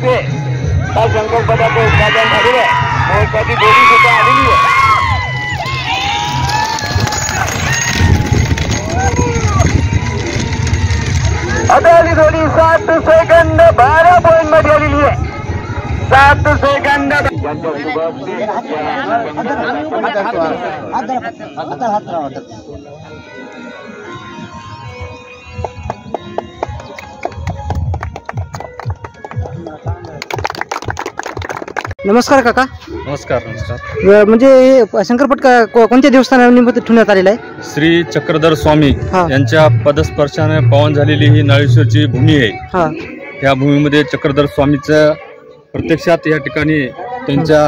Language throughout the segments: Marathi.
हस्ते त्या शंकरपटाचं उद्घाटन झालेलं आहे। महत्वाची जोडी सुद्धा आलेली आहे। आता आली जोडी 7 सेकंद 12 पॉइंट मध्ये आलेली आहे। 7 सेकंद नमस्कार काका। नमस्कार नमस्कार। म्हणजे शंकरपट कोणत्या देवस्थानानिमित्त ठेवण्यात आलेला आहे? श्री चक्रधर स्वामी यांच्या पदस्पर्शाने पावन झालेली ही नाळेश्वरची भूमी आहे। या भूमीमध्ये चक्रधर स्वामीचं प्रत्यक्षात या ठिकाणी त्यांच्या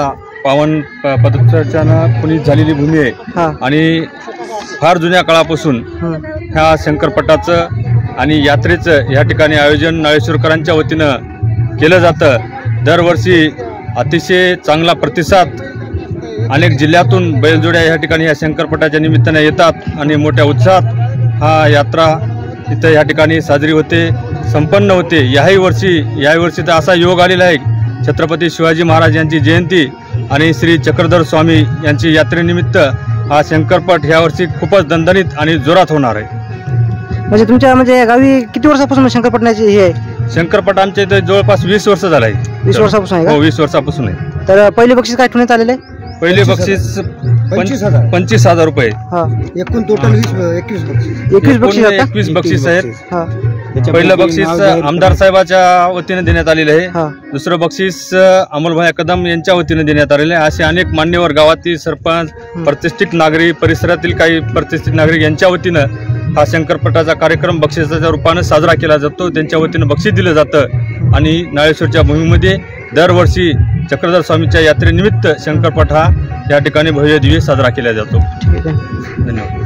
पावन पदस्पर्शाने पुनीत झालेली भूमी आहे आणि फार जुन्या काळापासून ह्या शंकरपटाचं आणि यात्रेचं या ठिकाणी आयोजन नाळेश्वरकरांच्या वतीनं केलं जातं। दरवर्षी अतिशय चांगला प्रतिसाद अनेक जिल्ह्यातून बैलजोड्या या ठिकाणी या शंकरपटाच्या निमित्ताने येतात आणि मोठ्या उत्साहात हा यात्रा इथं या ठिकाणी साजरी होते, संपन्न होते। याही वर्षी तर असा योग आलेला आहे, छत्रपती शिवाजी महाराज यांची जयंती आणि श्री चक्रधर स्वामी यांची यात्रेनिमित्त हा शंकरपट यावर्षी खूपच दणदणीत आणि जोरात होणार आहे। म्हणजे तुमच्या म्हणजे गावी किती वर्षापासून शंकरपटण्याची हे आहे? शंकरपट आमच्या इथे जवळपास 20 वर्ष झालं आहे। 20 वर्षापासून आहे का? हो, 20 वर्षापासून आहे। तर पहिले बक्षीस काय ठेवण्यात आलेलं आहे? पहिले बक्षीस 25,000 रुपये। एकूण टोटल 21 बक्षीस आहेत। पहिलं बक्षीस आमदार साहेबाच्या वतीने देण्यात आलेलं आहे। दुसरं बक्षीस अमोलभाई कदम यांच्या वतीने देण्यात आलेलं आहे। असे अनेक मान्यवर, गावातील सरपंच, प्रतिष्ठित नागरिक, परिसरातील काही प्रतिष्ठित नागरिक यांच्या वतीनं हा शंकरपटाचा कार्यक्रम बक्षिसाच्या रूपानं साजरा केला जातो। त्यांच्या वतीनं बक्षीस दिलं जातं आणि नाळेश्वरच्या भूमीमध्ये दरवर्षी चक्रधर स्वामीच्या यात्रेनिमित्त शंकरपट हा या ठिकाणी भव्य दिव्य साजरा केला जातो। धन्यवाद।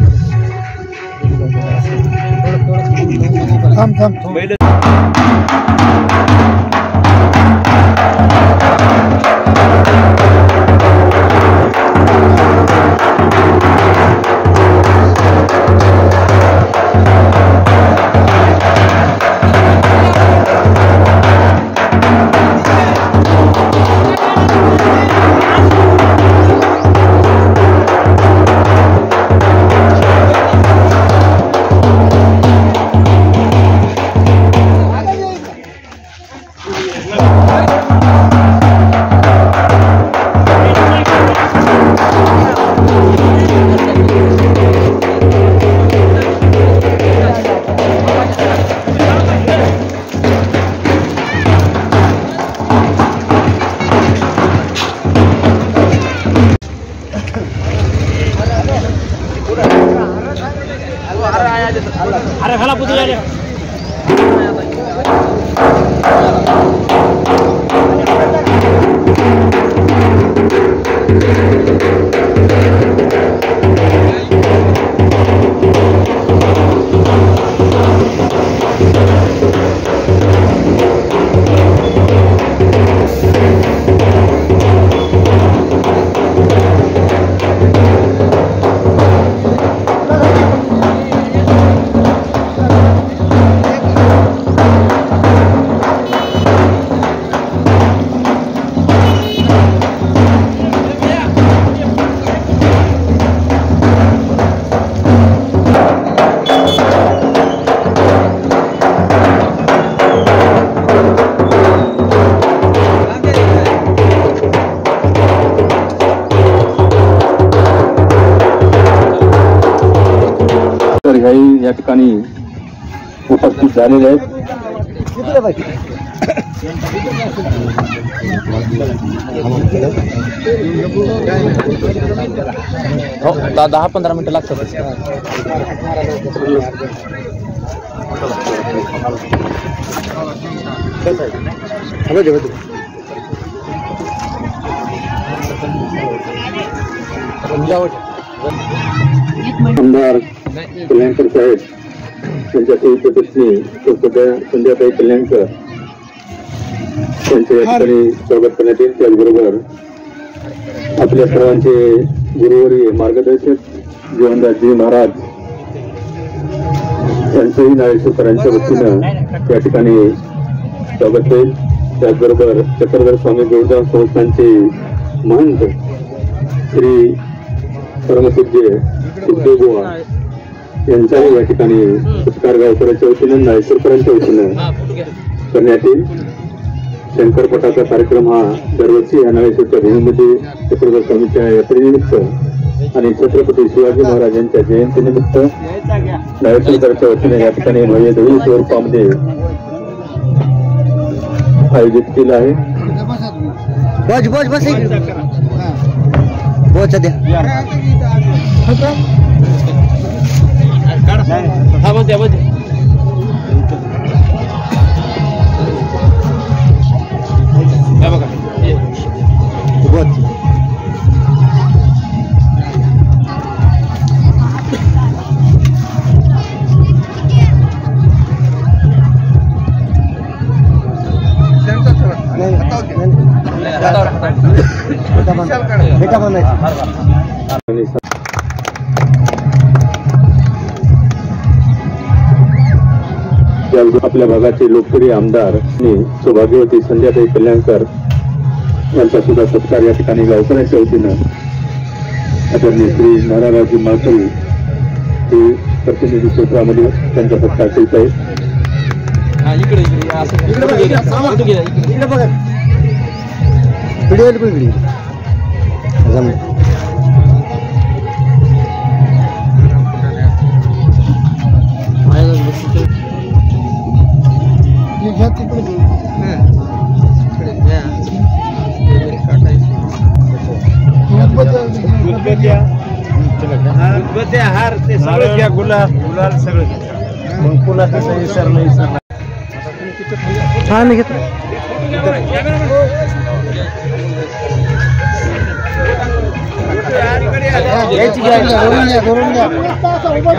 अरे खाला पुतला रे। या ठिकाणी उपस्थित झालेले आहेत। 10-15 मिनिटं लागतात। आमदार कल्याणकर साहेब त्यांच्या सहित पत्नी संध्याताई कल्याणकर त्यांच्या या ठिकाणी स्वागत करण्यात येईल। त्याचबरोबर आपल्या सर्वांचे गुरुवर्य मार्गदर्शक जीवनदासजी महाराज यांचंही नाळेश्वरकरांच्या वतीनं या ठिकाणी स्वागत होईल। त्याचबरोबर चक्रधर स्वामी जोडदार संस्थांचे महंत श्री परमपूज्य सिद्धोबुवा यांचाही या ठिकाणी सत्कार गावकऱ्याच्या वतीनं नाळेश्वरकरांच्या वतीनं करण्यात येईल. शंकरपटाचा कार्यक्रम हा दरवर्षी या नाळेश्वरच्या भूमीमध्ये चक्रधर स्वामीच्या यात्रेनिमित्त आणि छत्रपती शिवाजी महाराजांच्या जयंतीनिमित्त नाळेश्वरकरांच्या वतीने या ठिकाणी भव्य दही स्वरूपामध्ये आयोजित केला आहे. आपल्या भागाचे लोकप्रिय आमदार सौभाग्यवती संध्याताई कल्याणकर यांचा सुद्धा सत्कार या ठिकाणी गावकऱ्याच्या वतीनं आदरणीय श्री नारायणरावजी माळकरी हे प्रतिनिधी क्षेत्रामध्ये त्यांचा सत्कार करीत आहेत. हार ते सगळं घ्या, गुलाल सगळं घ्या. मग पुन्हा तसं विसर नाही विसरणार. हा मी घेतो.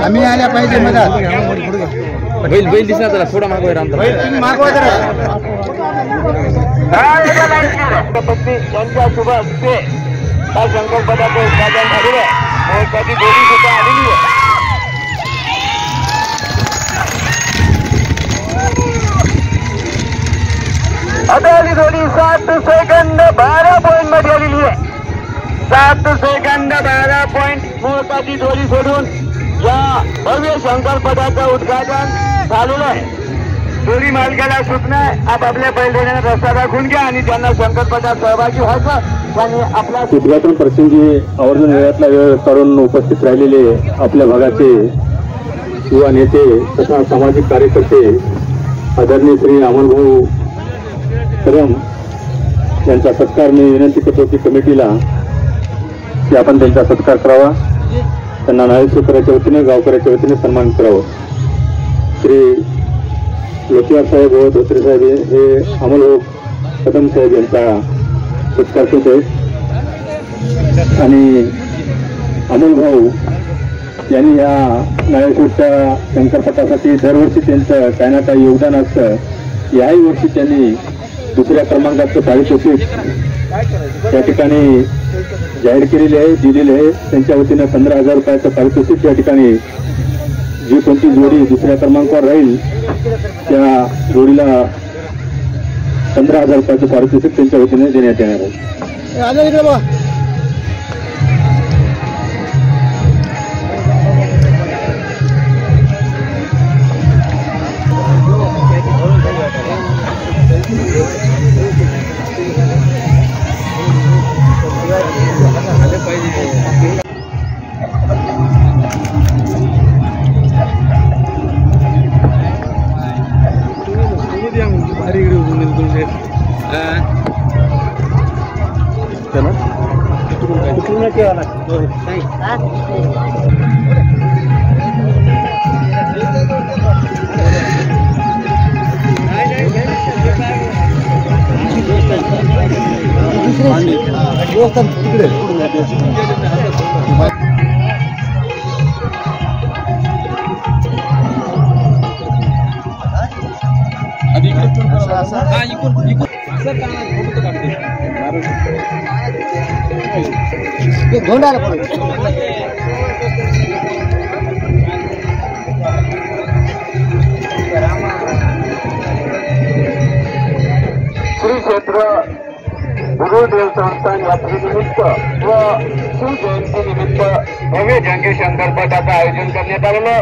आम्ही आल्या पाहिजे मधात. बैल दिसणार त्याला थोडा मागवाय मागवा त्यांच्या शुभ हस्ते हा संकल्पनाचं उत्पादन झालेलं आहे. कधी दोरी सुद्धा आलेली आहे. आता आली दोरी 7 सेकंद 12 पॉईंट मध्ये आलेली आहे. 7 सेकंद 12 पॉईंट मोहकाची दोरी सोडून या भव्य संकल्पनाचं उद्घाटन झालेलं आहे. दोरी मालकाला सूचना आपापल्या बैलगाड्यांना रस्ता दाखवून घ्या आणि त्यांना संकल्पनात सहभागी व्हायचं. त्यांनी आपला उद्घाटन प्रसंगी आवर्जून वेळातला वेळ काढून उपस्थित राहिलेले आपल्या भागाचे युवा नेते तथा सामाजिक कार्यकर्ते आदरणीय श्री अमोलभाऊ कदम यांचा सत्कार मी विनंती करतो की कमिटीला की आपण त्यांचा सत्कार करावा. त्यांना नाळेश्वरकरांच्या वतीने गावकऱ्याच्या वतीने सन्मान करावं. श्री लोकिवार साहेब व धोत्रे साहेब हे अमोलभाऊ कदम साहेब यांचा सत्कार करत आहेत. आणि अमोलभाऊ यांनी या नाळेश्वरच्या शंकरपटासाठी दरवर्षी त्यांचं काही ना काही योगदान असतं. याही वर्षी त्यांनी दुसऱ्या क्रमांकाचं पारितोषिक त्या ठिकाणी जाहीर केलेले आहे, दिलेले आहे. त्यांच्या वतीनं 15,000 रुपयाचं पारितोषिक या ठिकाणी जी कोणती जोडी दुसऱ्या क्रमांकावर राहील त्या जोडीला 15,000 रुपयाचं पारितोषिक त्यांच्या वतीने देण्यात येणार आहे. श्री क्षेत्र गुरुदेव संस्थान यात्रेनिमित्त व शिवजयंतीनिमित्त भव्य जंगी शंकरपटाचं आयोजन करण्यात आलेलं.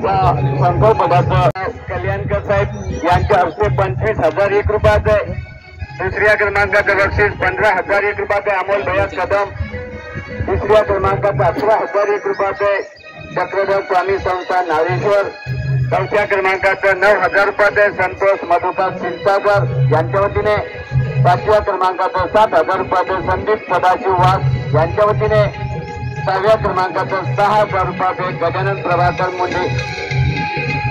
या शंकरपटाचं कल्याणकर साहेब यांच्या हस्ते 25,001 रुपयाचं आहे. दुसऱ्या क्रमांकाचं बक्षीस 15,001 रुपयाचं अमोल भैया कदम. तिसऱ्या क्रमांकाचं 18,001 रुपयाचं आहे चक्रधर स्वामी संस्थान नारेश्वर. चौथ्या क्रमांकाचं 9,000 रुपयाचं संतोष मधुकर क्षीरसागर यांच्या वतीने. पाचव्या क्रमांकाचं 7,000 रुपयाचं संदीप सदाशिव वाघ यांच्या वतीने. सहाव्या क्रमांकाचं 6,000 रुपयाचे गजानन प्रभाकर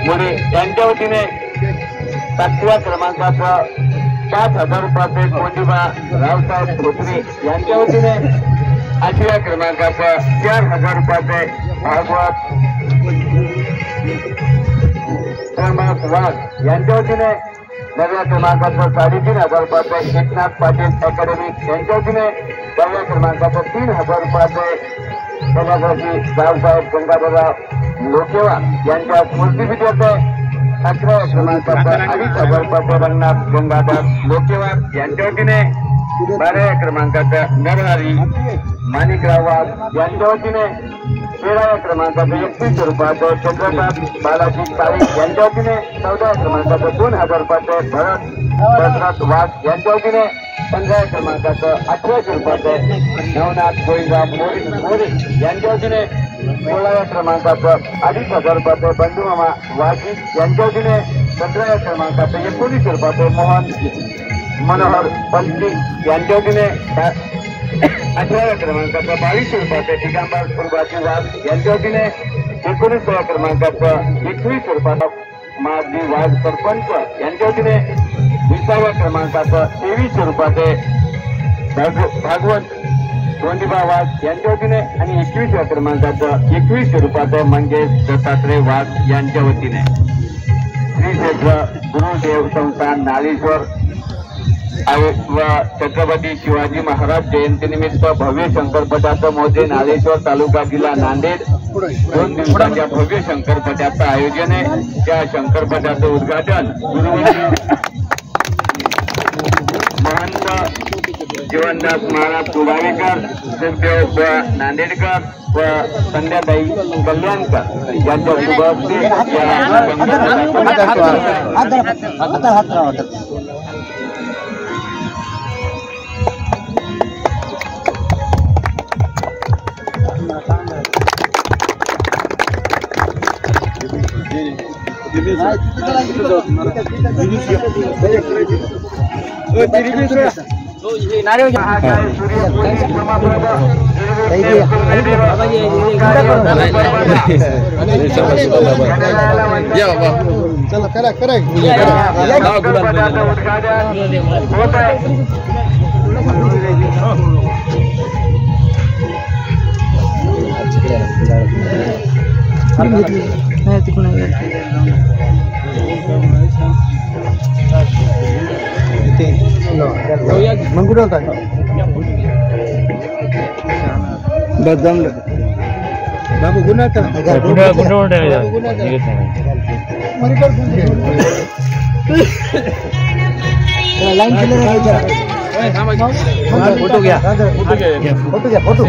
मुळे यांच्या वतीने. सातव्या क्रमांकाचं 5,000 रुपयाचे कोंडिबा रावसाहेब धोत्रे यांच्या वतीने. आठव्या क्रमांकाचं 4,000 रुपयाचे भागवत वाघ यांच्या वतीने. नवव्या क्रमांकाचं 3,500 रुपयाचे एकनाथ पाटील अकॅडमी यांच्या वतीने. दहाव्या क्रमांकाचं 3,000 रुपयाचे कलागर्जी रावसाहेब गंगाधरराव लोकेवार यांच्या स्मृतीविद्याचे. 11व्या क्रमांकाचं 2,500 रुपयाचे रंगनाथ गंगाधर लोकेवार यांच्या वतीने. 12व्या क्रमांकाचं नरहरी माणिकराव वाघ यांच्या वतीने. 13व्या क्रमांकाचं 31 रुपयाचं चंद्रकांत बालाजी काळे यांच्या वतीने. 14व्या क्रमांकाचं 2,000 रुपयाचे भरत दशरथ वाघ यांच्या वतीने. 15व्या क्रमांकाचं 1800 रुपयाचे नवनाथ गोविंदराव मोरे यांच्या वतीने. 16व्या क्रमांकाचं 2,500 रुपयाचे बंधुमामा वाघी यांच्या वतीने. 17व्या क्रमांकाचं 1900 रुपयाचे मोहन मनोहर पलकी यांच्या वतीने. 18व्या क्रमांकाचं 2,200 रुपयाचे दिगंबर सुरबाजी वाघ यांच्या वतीने. 19व्या क्रमांकाचं 21 रुपयाचा माजी वाघ सरपंच यांच्या वतीने. 20व्या क्रमांकाचं 2300 रुपयाचे भागवत कोंडिबा वाघ यांच्या वतीने. आणि 21व्या क्रमांकाचं 2100 रुपयाचे मंगेश दत्तात्रय वाघ यांच्या वतीने. श्री क्षेत्र गुरुदेव संस्थान नालेश्वर व छत्रपती शिवाजी महाराज जयंतीनिमित्त भव्य शंकरपटाचं मोठे नालेश्वर तालुका जिल्हा नांदेड 2 दिवसांच्या भव्य शंकरपटाचं आयोजन आहे. त्या शंकरपटाचं उद्घाटन महंत जीवनदास महाराज तुलावेकर सुखदेव नांदेडकर व संध्याताई कल्याणकर यांच्या शुभ हस्ते चला करा करा मग कुठं होता बस जमलं बाबू गुन्हा लाईन फोटो घ्या फोटो